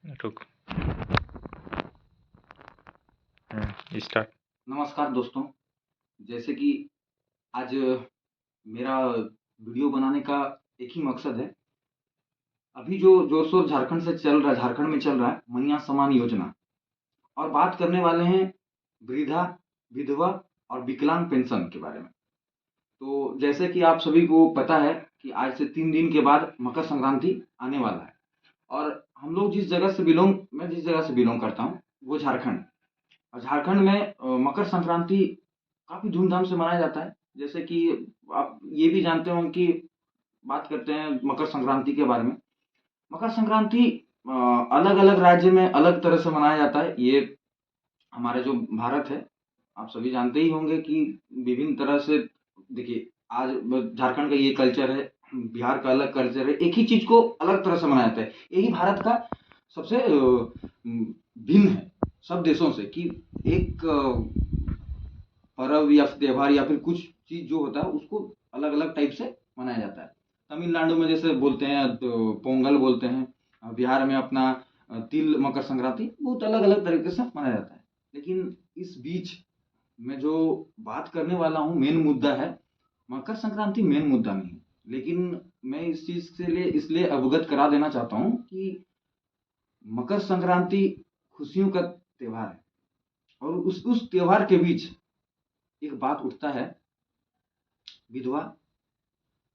रुक। स्टार्ट। नमस्कार दोस्तों। जैसे कि आज मेरा वीडियो बनाने का एक ही मकसद है। अभी जो जोर शोर झारखंड में चल रहा है मैया समान योजना, और बात करने वाले हैं वृद्धा, विधवा और विकलांग पेंशन के बारे में। तो जैसे कि आप सभी को पता है कि आज से 3 दिन के बाद मकर संक्रांति आने वाला है, और हम लोग मैं जिस जगह से बिलोंग करता हूँ वो झारखंड। और झारखंड में मकर संक्रांति काफी धूमधाम से मनाया जाता है। जैसे कि आप ये भी जानते हो कि बात करते हैं मकर संक्रांति के बारे में। मकर संक्रांति अलग अलग राज्य में अलग तरह से मनाया जाता है। ये हमारे जो भारत है, आप सभी जानते ही होंगे कि विभिन्न तरह से, देखिए आज झारखंड का ये कल्चर है, बिहार का अलग कल्चर है, एक ही चीज को अलग तरह से मनाया जाता है। यही भारत का सबसे भिन्न है सब देशों से, कि एक पर्व या त्योहार या फिर कुछ चीज जो होता है उसको अलग अलग टाइप से मनाया जाता है। तमिलनाडु में जैसे बोलते हैं तो पोंगल बोलते हैं, बिहार में अपना तिल मकर संक्रांति बहुत अलग अलग तरीके से मनाया जाता है। लेकिन इस बीच मैं जो बात करने वाला हूँ, मेन मुद्दा है मकर संक्रांति, मेन मुद्दा नहीं है। लेकिन मैं इस चीज से लिए इसलिए अवगत करा देना चाहता हूँ कि मकर संक्रांति खुशियों का त्योहार है, और उस त्योहार के बीच एक बात उठता है विधवा,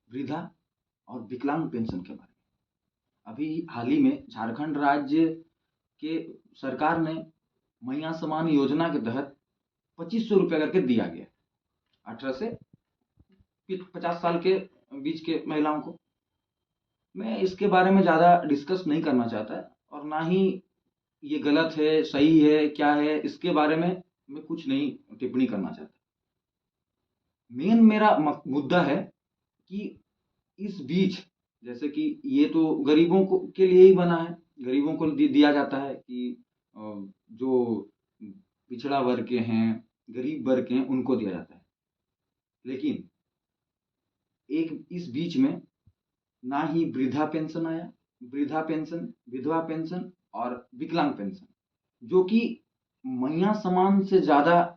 वृद्धा और विकलांग पेंशन के बारे में। अभी हाल ही में झारखंड राज्य के सरकार ने मैया समान योजना के तहत 2500 रुपया करके दिया गया 18 से 50 साल के बीच के महिलाओं को। मैं इसके बारे में ज़्यादा डिस्कस नहीं करना चाहता, और ना ही ये गलत है सही है क्या है इसके बारे में मैं कुछ नहीं टिप्पणी करना चाहता। मेन मेरा मुद्दा है कि इस बीच, जैसे कि ये तो गरीबों को के लिए ही बना है, गरीबों को दिया जाता है कि जो पिछड़ा वर्ग के हैं, गरीब वर्ग के हैं, उनको दिया जाता है। लेकिन एक इस बीच में ना ही वृद्धा पेंशन आया, वृद्धा पेंशन, विधवा पेंशन और विकलांग पेंशन, जो कि मैया समान से ज्यादा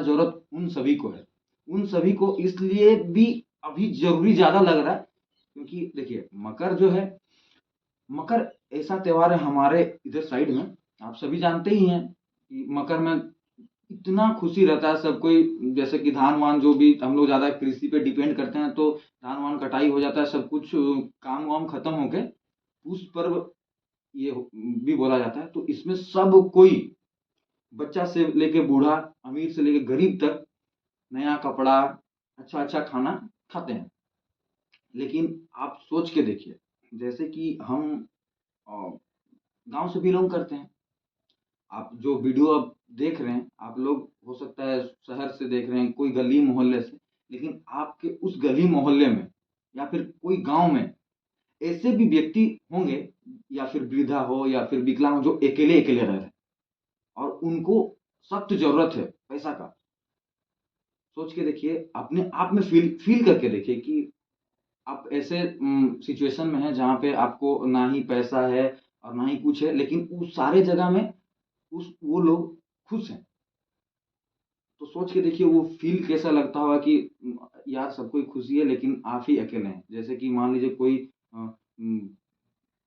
जरूरत उन सभी को है। उन सभी को इसलिए भी अभी जरूरी ज्यादा लग रहा है क्योंकि देखिए मकर जो है, मकर ऐसा त्योहार है हमारे इधर साइड में, आप सभी जानते ही हैं कि मकर में इतना खुशी रहता है सब कोई। जैसे कि धान वान, जो भी हम लोग ज्यादा कृषि पे डिपेंड करते हैं, तो धान वान कटाई हो जाता है, सब कुछ काम वाम खत्म होके उस पर्व ये भी बोला जाता है। तो इसमें सब कोई, बच्चा से लेके बूढ़ा, अमीर से लेके गरीब तक नया कपड़ा, अच्छा अच्छा खाना खाते हैं। लेकिन आप सोच के देखिए, जैसे कि हम गांव से बिलोंग करते हैं, आप जो वीडियो अब देख रहे हैं, आप लोग हो सकता है शहर से देख रहे हैं, कोई गली मोहल्ले से, लेकिन आपके उस गली मोहल्ले में या फिर कोई गांव में ऐसे भी व्यक्ति होंगे, या फिर वृद्धा हो या फिर विकलांग हो, जो अकेले अकेले रह रहे हैं और उनको सख्त जरूरत है पैसा का। सोच के देखिए, अपने आप में फील फील करके देखिए कि आप ऐसे सिचुएशन में हैं जहाँ पे आपको ना ही पैसा है और ना ही कुछ है, लेकिन उस सारे जगह में उस वो लोग खुश हैं। तो सोच के देखिए वो फील कैसा लगता होगा कि यार सब कोई खुशी है लेकिन आप ही अकेले हैं। जैसे कि मान लीजिए कोई अ, उम,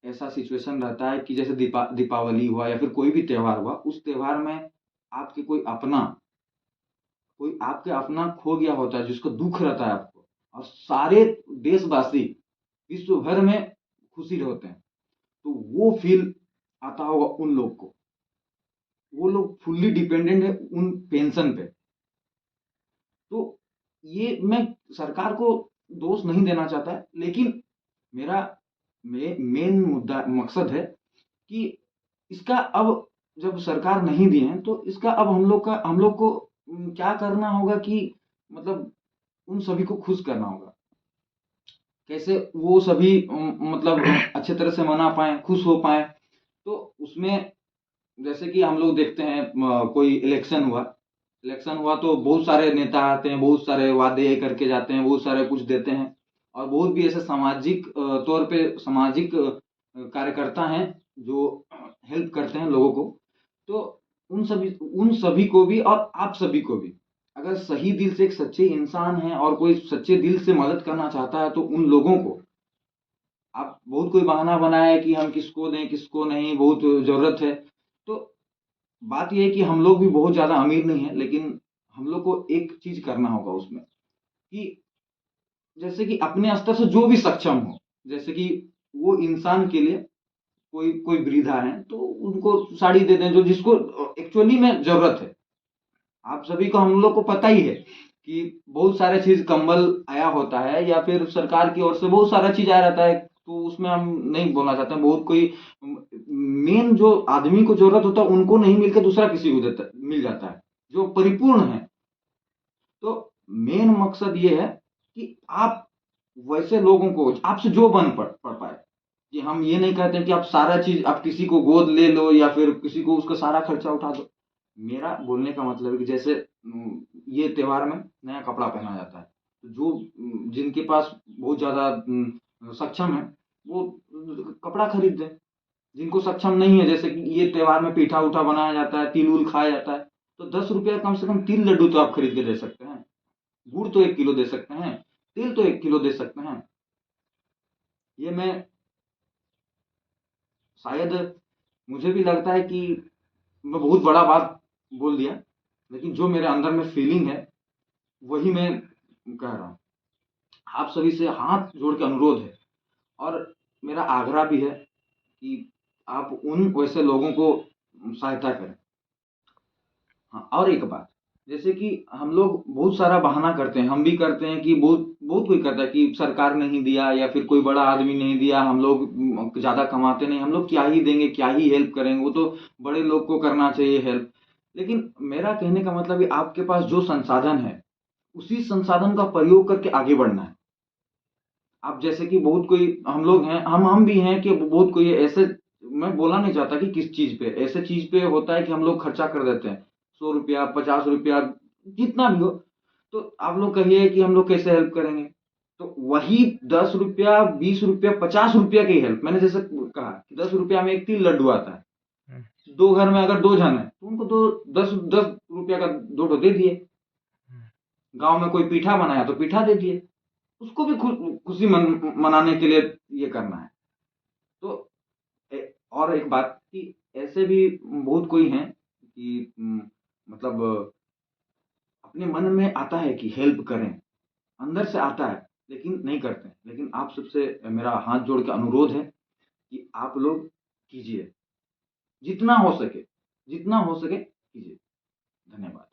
ऐसा सिचुएशन रहता है कि जैसे दीपावली हुआ या फिर कोई भी त्योहार हुआ, उस त्योहार में आपके कोई आपके अपना खो गया होता है, जिसको दुःख रहता है आपको, और सारे देशवासी विश्व भर में खुशी होते हैं। तो वो फील आता होगा उन लोग को। वो लोग फुल्ली डिपेंडेंट है उन पेंशन पे। तो ये मैं सरकार को दोष नहीं देना चाहता है, लेकिन मेरा मेन मुद्दा मकसद है कि इसका अब जब सरकार नहीं दी है, तो इसका अब हम लोग को क्या करना होगा कि मतलब उन सभी को खुश करना होगा। कैसे वो सभी मतलब अच्छे तरह से मना पाए, खुश हो पाए। तो उसमें जैसे कि हम लोग देखते हैं, कोई इलेक्शन हुआ तो बहुत सारे नेता आते हैं, बहुत सारे वादे करके जाते हैं, बहुत सारे कुछ देते हैं, और बहुत भी ऐसे सामाजिक तौर पे सामाजिक कार्यकर्ता हैं जो हेल्प करते हैं लोगों को, तो उन सभी को भी और आप सभी को भी, अगर सही दिल से एक सच्चे इंसान हैं और कोई सच्चे दिल से मदद करना चाहता है, तो उन लोगों को आप बहुत कोई बहाना बनाया है कि हम किसको दें, किसको नहीं, बहुत ज़रूरत है। तो बात ये है कि हम लोग भी बहुत ज़्यादा अमीर नहीं हैं, लेकिन हम लोग को एक चीज़ करना होगा उसमें कि जैसे कि अपने स्तर से जो भी सक्षम हो, जैसे कि वो इंसान के लिए कोई कोई वृद्धा है, तो उनको साड़ी दे दें, जो जिसको एक्चुअली में ज़रूरत है। आप सभी को, हम लोग को पता ही है कि बहुत सारे चीज़ कंबल आया होता है या फिर सरकार की ओर से बहुत सारा चीज़ आया रहता है, तो उसमें हम नहीं बोलना चाहते हैं। बहुत कोई मेन जो आदमी को ज़रूरत होता है, उनको नहीं मिलके दूसरा किसी को मिल जाता है, जो परिपूर्ण है। तो मेन मकसद ये है कि आप वैसे लोगों को आपसे जो बन पड़ पाए, कि हम ये नहीं कहते हैं कि आप सारा चीज़ आप किसी को गोद ले लो या फिर किसी को उसका सारा खर्चा उठा दो। मेरा बोलने का मतलब है कि जैसे ये त्योहार में नया कपड़ा पहना जाता है, तो जो जिनके पास बहुत ज़्यादा सक्षम है, वो कपड़ा खरीद दें। जिनको सक्षम नहीं है, जैसे कि ये त्योहार में पीठा-ऊठा बनाया जाता है, तिल-उल खाया जाता है, तो ₹10 कम से कम तिल लड्डू तो आप खरीद के दे सकते हैं। गुड़ तो 1 किलो दे सकते हैं, तिल तो 1 किलो दे सकते हैं। ये मैं शायद, मुझे भी लगता है कि मैं बहुत बड़ा बात बोल दिया, लेकिन जो मेरे अंदर में फीलिंग है, वही मैं कह रहा हूँ। आप सभी से हाथ जोड़ के अनुरोध है और मेरा आग्रह भी है कि आप उन वैसे लोगों को सहायता करें। हाँ, और एक बात, जैसे कि हम लोग बहुत सारा बहाना करते हैं, हम भी करते हैं कि बहुत बहुत कोई करता है कि सरकार नहीं दिया या फिर कोई बड़ा आदमी नहीं दिया, हम लोग ज़्यादा कमाते नहीं, हम लोग क्या ही देंगे, क्या ही हेल्प करेंगे, वो तो बड़े लोग को करना चाहिए हेल्प। लेकिन मेरा कहने का मतलब है आपके पास जो संसाधन है, उसी संसाधन का प्रयोग करके आगे बढ़ना है। अब जैसे कि बहुत कोई हम लोग हैं, हम भी हैं कि बहुत कोई ऐसे, मैं बोलना नहीं चाहता कि किस चीज़ पे, ऐसे चीज़ पे होता है कि हम लोग खर्चा कर देते हैं। ₹100, ₹50, जितना भी हो, तो आप लोग कहिए कि हम लोग कैसे हेल्प करेंगे? तो वही ₹10, ₹20, ₹50 की हेल्प, मैंने जैसे कहा कि ₹10 में 1 तिल लड्डू आता है। हुँ, 2 घर में अगर 2 जन हैं, तो उनको दो ₹10 का 2 ठो दे दिए। हुँ। गाँव में कोई पीठा बनाया तो पीठा दे दिए। उसको भी खुशी मनाने के लिए ये करना है। तो और एक बात कि ऐसे भी बहुत कोई हैं कि मतलब अपने मन में आता है कि हेल्प करें, अंदर से आता है, लेकिन नहीं करते हैं। लेकिन आप सबसे मेरा हाथ जोड़ के अनुरोध है कि आप लोग कीजिए, जितना हो सके कीजिए। धन्यवाद।